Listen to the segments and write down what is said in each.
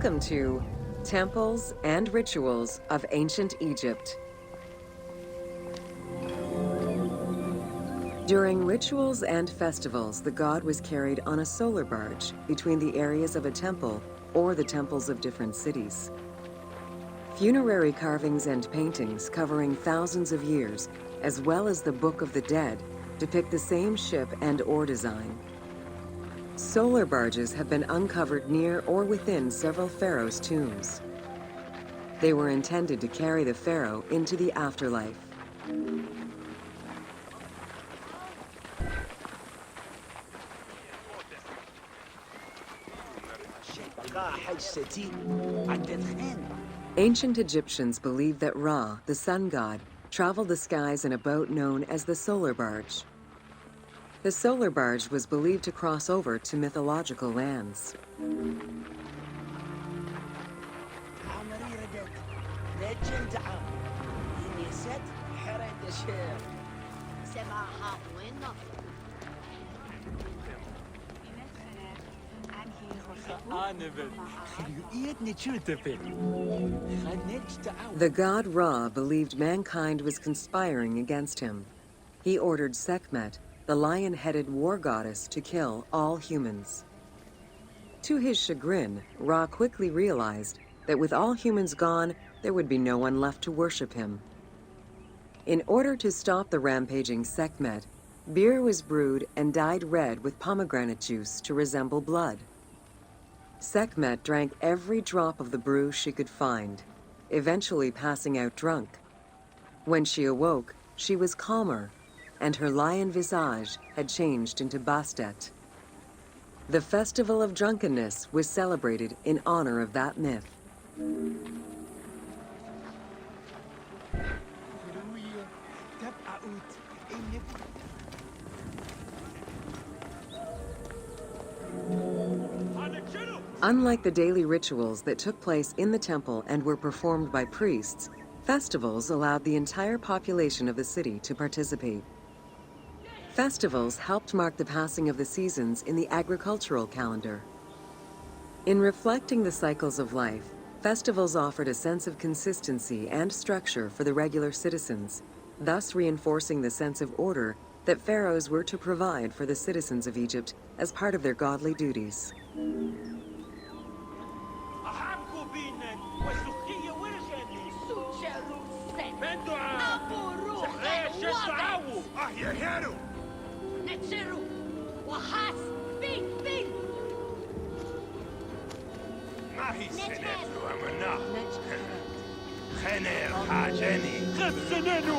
Welcome to Temples and Rituals of Ancient Egypt. During rituals and festivals, the god was carried on a solar barge between the areas of a temple or the temples of different cities. Funerary carvings and paintings covering thousands of years, as well as the Book of the Dead, depict the same ship and oar design. Solar barges have been uncovered near or within several pharaohs' tombs. They were intended to carry the pharaoh into the afterlife. Ancient Egyptians believed that Ra, the sun god, traveled the skies in a boat known as the solar barge. The solar barge was believed to cross over to mythological lands. The god Ra believed mankind was conspiring against him. He ordered Sekhmet, the lion-headed war goddess, to kill all humans. To his chagrin, Ra quickly realized that with all humans gone, there would be no one left to worship him. In order to stop the rampaging Sekhmet, beer was brewed and dyed red with pomegranate juice to resemble blood. Sekhmet drank every drop of the brew she could find, eventually passing out drunk. When she awoke, she was calmer, and her lion visage had changed into Bastet. The Festival of Drunkenness was celebrated in honor of that myth. Unlike the daily rituals that took place in the temple and were performed by priests, festivals allowed the entire population of the city to participate. Festivals helped mark the passing of the seasons in the agricultural calendar. In reflecting the cycles of life, festivals offered a sense of consistency and structure for the regular citizens, thus reinforcing the sense of order that pharaohs were to provide for the citizens of Egypt as part of their godly duties.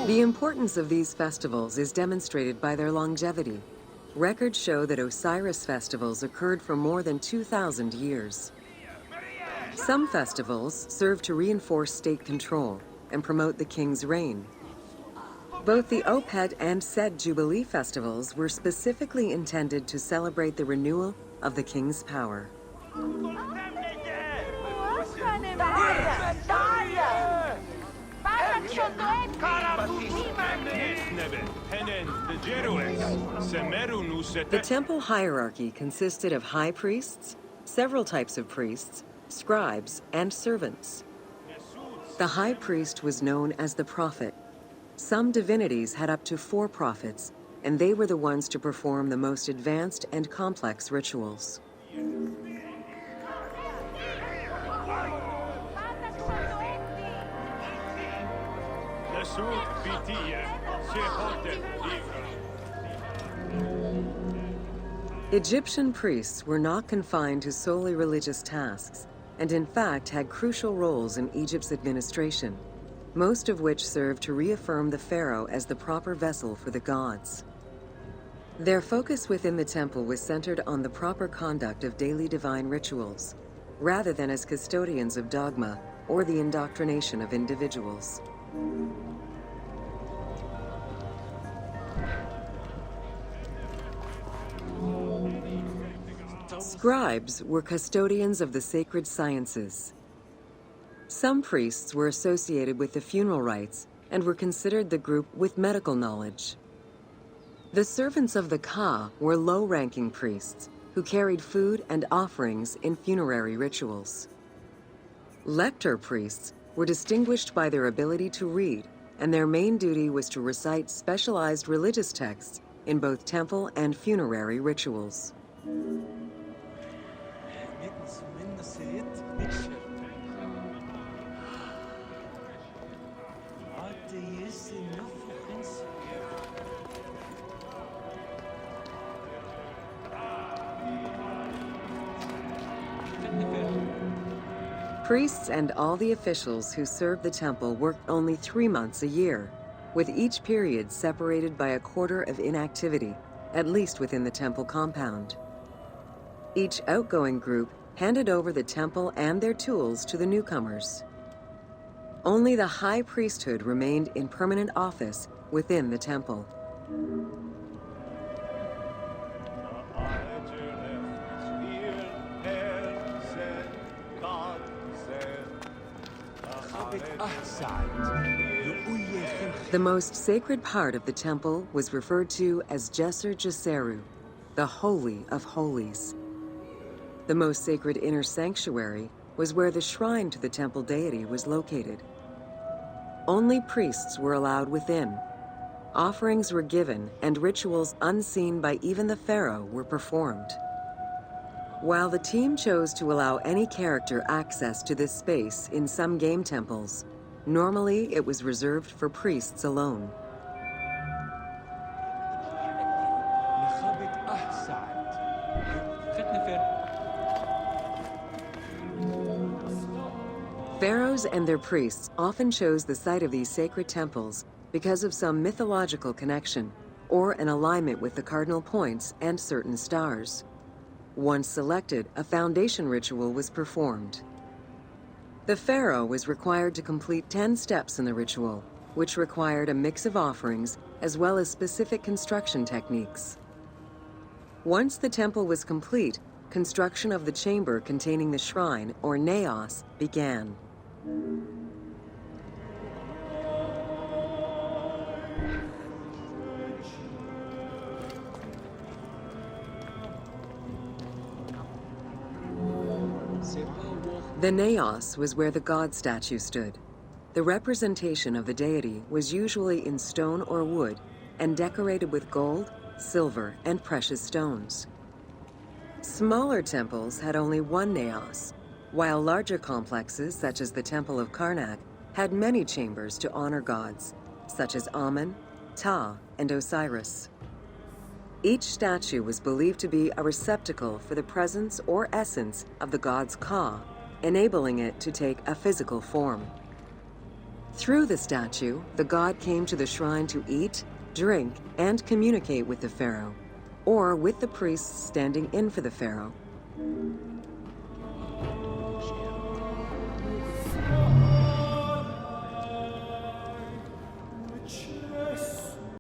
The importance of these festivals is demonstrated by their longevity. Records show that Osiris festivals occurred for more than 2,000 years. Some festivals serve to reinforce state control and promote the king's reign. Both the Opet and Set Jubilee festivals were specifically intended to celebrate the renewal of the king's power. The temple hierarchy consisted of high priests, several types of priests, scribes, and servants. The high priest was known as the prophet. Some divinities had up to 4 prophets, and they were the ones to perform the most advanced and complex rituals. Egyptian priests were not confined to solely religious tasks, and in fact had crucial roles in Egypt's administration, most of which served to reaffirm the pharaoh as the proper vessel for the gods. Their focus within the temple was centered on the proper conduct of daily divine rituals, rather than as custodians of dogma or the indoctrination of individuals. Scribes were custodians of the sacred sciences. Some priests were associated with the funeral rites and were considered the group with medical knowledge. The servants of the Ka were low-ranking priests who carried food and offerings in funerary rituals. Lector priests were distinguished by their ability to read, and their main duty was to recite specialized religious texts in both temple and funerary rituals. Priests and all the officials who served the temple worked only 3 months a year, with each period separated by a quarter of inactivity, at least within the temple compound. Each outgoing group handed over the temple and their tools to the newcomers. Only the high priesthood remained in permanent office within the temple. The most sacred part of the temple was referred to as Djeser Djeseru, the Holy of Holies. The most sacred inner sanctuary was where the shrine to the temple deity was located. Only priests were allowed within. Offerings were given, and rituals unseen by even the pharaoh were performed. While the team chose to allow any character access to this space in some game temples, normally it was reserved for priests alone. Pharaohs and their priests often chose the site of these sacred temples because of some mythological connection or an alignment with the cardinal points and certain stars. Once selected, a foundation ritual was performed. The pharaoh was required to complete 10 steps in the ritual, which required a mix of offerings as well as specific construction techniques. Once the temple was complete, construction of the chamber containing the shrine, or naos, began. The naos was where the god statue stood. The representation of the deity was usually in stone or wood and decorated with gold, silver, and precious stones. Smaller temples had only one naos, while larger complexes, such as the Temple of Karnak, had many chambers to honor gods, such as Amun, Ptah, and Osiris. Each statue was believed to be a receptacle for the presence or essence of the god's Ka, enabling it to take a physical form. Through the statue, the god came to the shrine to eat, drink, and communicate with the pharaoh, or with the priests standing in for the pharaoh.